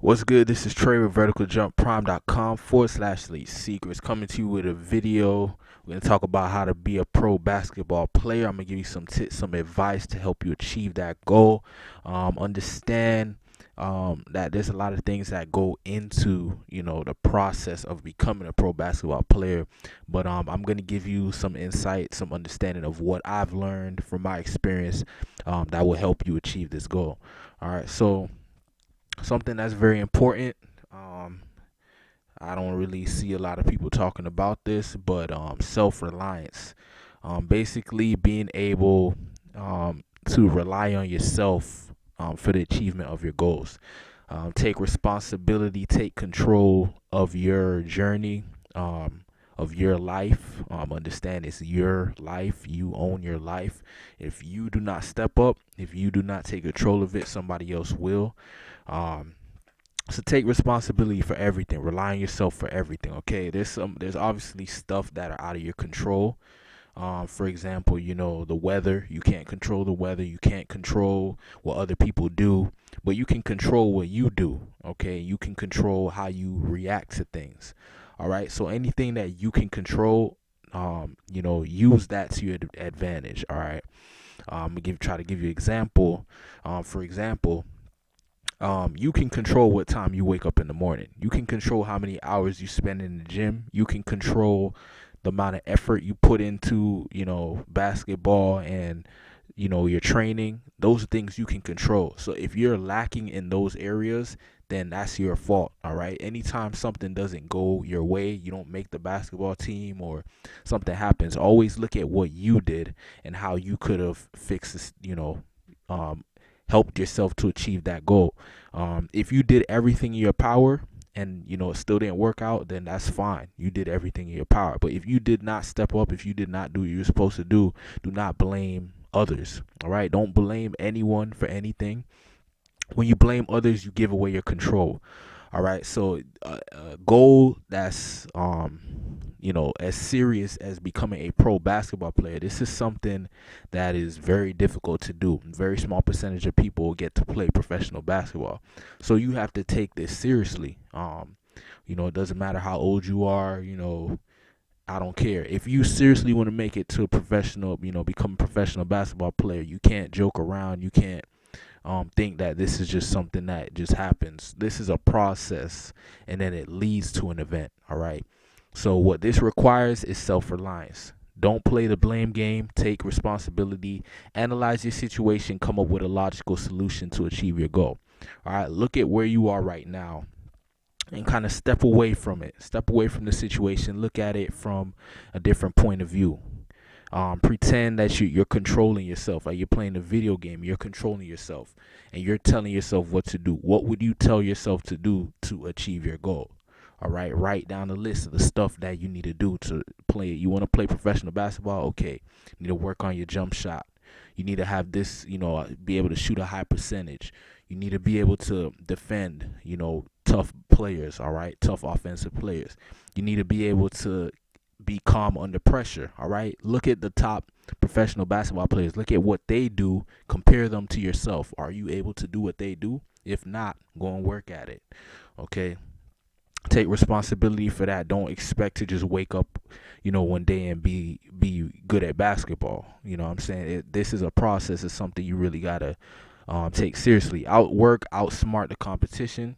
What's good? This is Trey with verticaljumprime.com/elite secrets coming to you with a video. We're going to talk about how to be a pro basketball player. I'm going to give you some tips, some advice to help you achieve that goal. Understand that there's a lot of things that go into, the process of becoming a pro basketball player. But I'm going to give you some insight, some understanding of what I've learned from my experience that will help you achieve this goal. All right, so something that's very important. I don't really see a lot of people talking about this, but self-reliance. Basically, being able to rely on yourself for the achievement of your goals. Take responsibility, take control of your journey, of your life. Understand it's your life. You own your life. If you do not step up, if you do not take control of it, somebody else will. So take responsibility for everything. Rely on yourself for everything. Okay, there's obviously stuff that are out of your control. For example, the weather. You can't control the weather. You can't control what other people do, but you can control what you do. Okay, you can control how you react to things. All right. So anything that you can control, use that to your advantage. All right. I'm gonna try to give you an example. For example, you can control what time you wake up in the morning. You can control how many hours you spend in the gym. You can control the amount of effort you put into, basketball and, your training. Those are things you can control. So if you're lacking in those areas, then that's your fault. All right. Anytime something doesn't go your way, you don't make the basketball team or something happens, always look at what you did and how you could have fixed this, helped yourself to achieve that goal. If you did everything in your power and it still didn't work out, then that's fine. You did everything in your power. But if you did not step up, if you did not do what you were supposed to do not blame others. All right, don't blame anyone for anything. When you blame others, you give away your control. All right, so a goal that's as serious as becoming a pro basketball player. This is something that is very difficult to do. Very small percentage of people get to play professional basketball, so you have to take this seriously. It doesn't matter how old you are. I don't care. If you seriously want to make it to a professional, become a professional basketball player, you can't joke around. You can't think that this is just something that just happens. This is a process, and then it leads to an event. All right. So what this requires is self-reliance. Don't play the blame game. Take responsibility. Analyze your situation. Come up with a logical solution to achieve your goal. All right. Look at where you are right now and kind of step away from it. Step away from the situation. Look at it from a different point of view. Pretend that you're controlling yourself. Like you're playing a video game, you're controlling yourself, and you're telling yourself what to do. What would you tell yourself to do to achieve your goal? All right, write down a list of the stuff that you need to do to play. You want to play professional basketball? Okay, you need to work on your jump shot. You need to have this, be able to shoot a high percentage. You need to be able to defend, tough players, all right, tough offensive players. You need to be able to be calm under pressure. All right, look at the top professional basketball players. Look at what they do. Compare them to yourself. Are you able to do what they do? If not, go and work at it. Okay, take responsibility for that. Don't expect to just wake up one day and be good at basketball. What I'm saying, this is a process. It's something you really gotta take seriously. Outwork, outsmart the competition.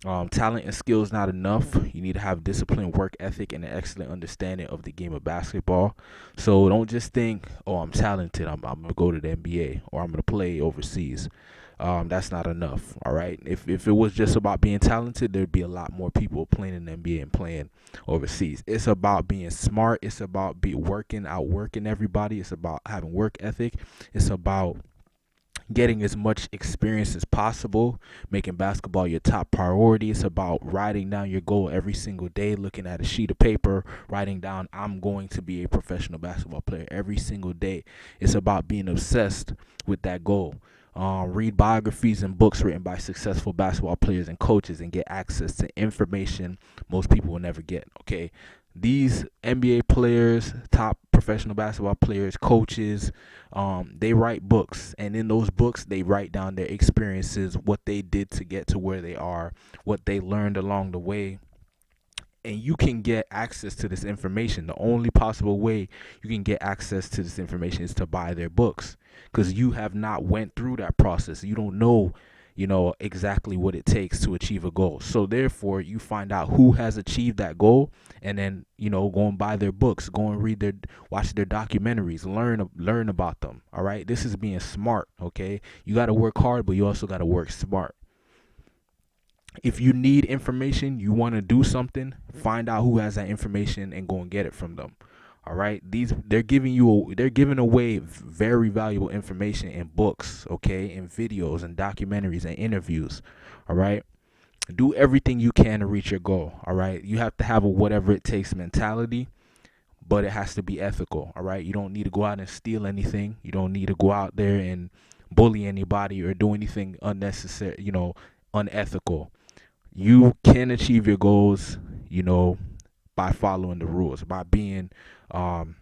Talent and skill is not enough. You need to have discipline, work ethic, and an excellent understanding of the game of basketball. So don't just think, oh, I'm talented, I'm going to go to the NBA, or I'm going to play overseas. That's not enough, all right? If it was just about being talented, there'd be a lot more people playing in the NBA and playing overseas. It's about being smart. It's about outworking everybody. It's about having work ethic. It's about getting as much experience as possible, making basketball your top priority. It's about writing down your goal every single day, looking at a sheet of paper, writing down, I'm going to be a professional basketball player every single day. It's about being obsessed with that goal. Read biographies and books written by successful basketball players and coaches and get access to information most people will never get. Okay, these NBA players, top professional basketball players, coaches, they write books, and in those books they write down their experiences, what they did to get to where they are, what they learned along the way. And you can get access to this information. The only possible way you can get access to this information is to buy their books, because you have not went through that process. You don't know, exactly what it takes to achieve a goal. So therefore you find out who has achieved that goal, and then go and buy their books, go and watch their documentaries, learn about them. All right, this is being smart. Okay, you got to work hard, but you also got to work smart. If you need information, you want to do something, find out who has that information and go and get it from them. All right, they're giving away very valuable information in books, okay, in videos and documentaries and interviews. All right, do everything you can to reach your goal. All right, you have to have a whatever it takes mentality, but it has to be ethical. All right, you don't need to go out and steal anything. You don't need to go out there and bully anybody or do anything unnecessary, unethical. You can achieve your goals, by following the rules, um,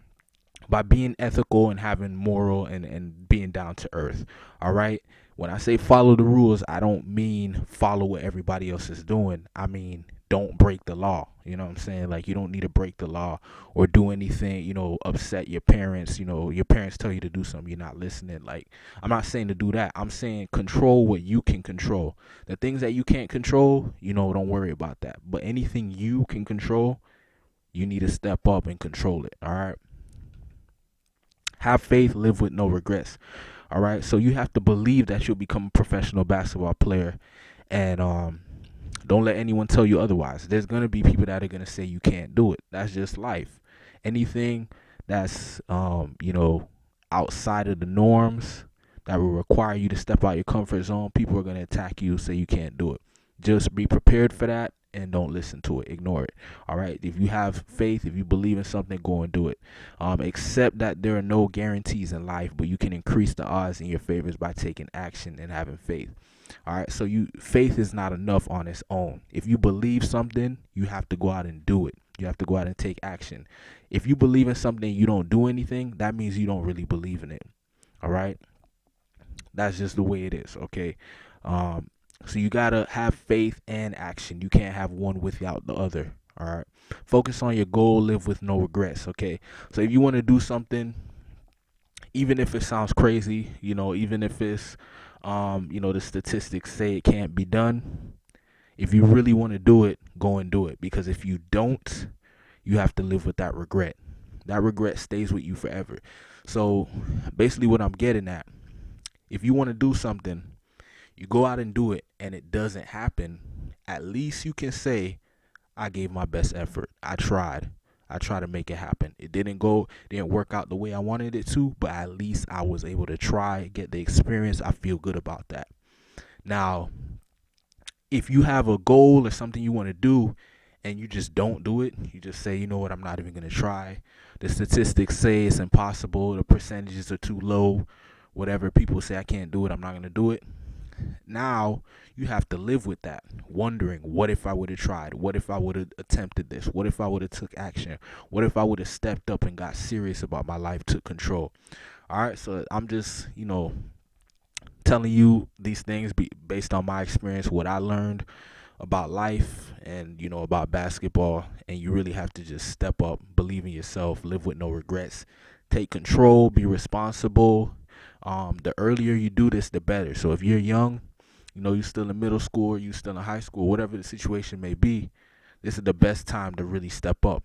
by being ethical and having moral and being down to earth. All right. When I say follow the rules, I don't mean follow what everybody else is doing. I mean, don't break the law. You know what I'm saying? Like, you don't need to break the law or do anything, upset your parents. Your parents tell you to do something, you're not listening. Like, I'm not saying to do that. I'm saying control what you can control. The things that you can't control, don't worry about that. But anything you can control, you need to step up and control it. All right. Have faith, live with no regrets. All right. So you have to believe that you'll become a professional basketball player, and don't let anyone tell you otherwise. There's gonna be people that are gonna say you can't do it. That's just life. Anything that's outside of the norms that will require you to step out your comfort zone, people are gonna attack you, say you can't do it. Just be prepared for that and don't listen to it. Ignore it. All right. If you have faith, if you believe in something, go and do it. Accept that there are no guarantees in life, but you can increase the odds in your favors by taking action and having faith. All right. So faith is not enough on its own. If you believe something, you have to go out and do it. You have to go out and take action. If you believe in something and you don't do anything, that means you don't really believe in it. All right. That's just the way it is. Okay. So you gotta have faith and action. You can't have one without the other. All right. Focus on your goal. Live with no regrets. Okay. So if you want to do something, even if it sounds crazy, even if it's, the statistics say it can't be done. If you really want to do it, go and do it. Because if you don't, you have to live with that regret. That regret stays with you forever. So basically, what I'm getting at, if you want to do something, you go out and do it, and it doesn't happen, at least you can say, I gave my best effort. I tried to make it happen. It didn't work out the way I wanted it to, but at least I was able to try, get the experience. I feel good about that. Now, if you have a goal or something you want to do and you just don't do it, you just say, you know what, I'm not even going to try. The statistics say it's impossible. The percentages are too low. Whatever people say, I can't do it, I'm not going to do it. Now you have to live with that, wondering, what if I would have tried? What if I would have attempted this? What if I would have took action? What if I would have stepped up and got serious about my life, took control? All right, so I'm just, telling you these things based on my experience, what I learned about life and, about basketball. And you really have to just step up, believe in yourself, live with no regrets, take control, be responsible. The earlier you do this, the better. So if you're young, you're still in middle school, or you're still in high school, whatever the situation may be, this is the best time to really step up.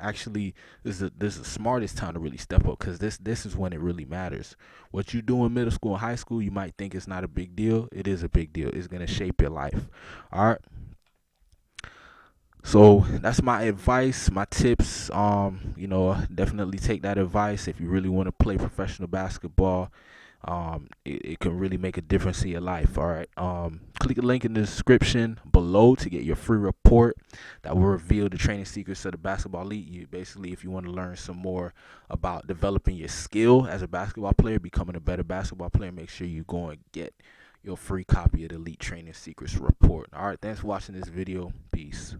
Actually, this is the smartest time to really step up, because this is when it really matters. What you do in middle school and high school, you might think it's not a big deal. It is a big deal. It's going to shape your life. All right. So that's my advice, my tips. Definitely take that advice if you really want to play professional basketball. It can really make a difference in your life. All right. Click the link in the description below to get your free report that will reveal the training secrets of the basketball elite. Basically, if you want to learn some more about developing your skill as a basketball player, becoming a better basketball player, make sure you go and get your free copy of the Elite Training Secrets report. All right. Thanks for watching this video. Peace.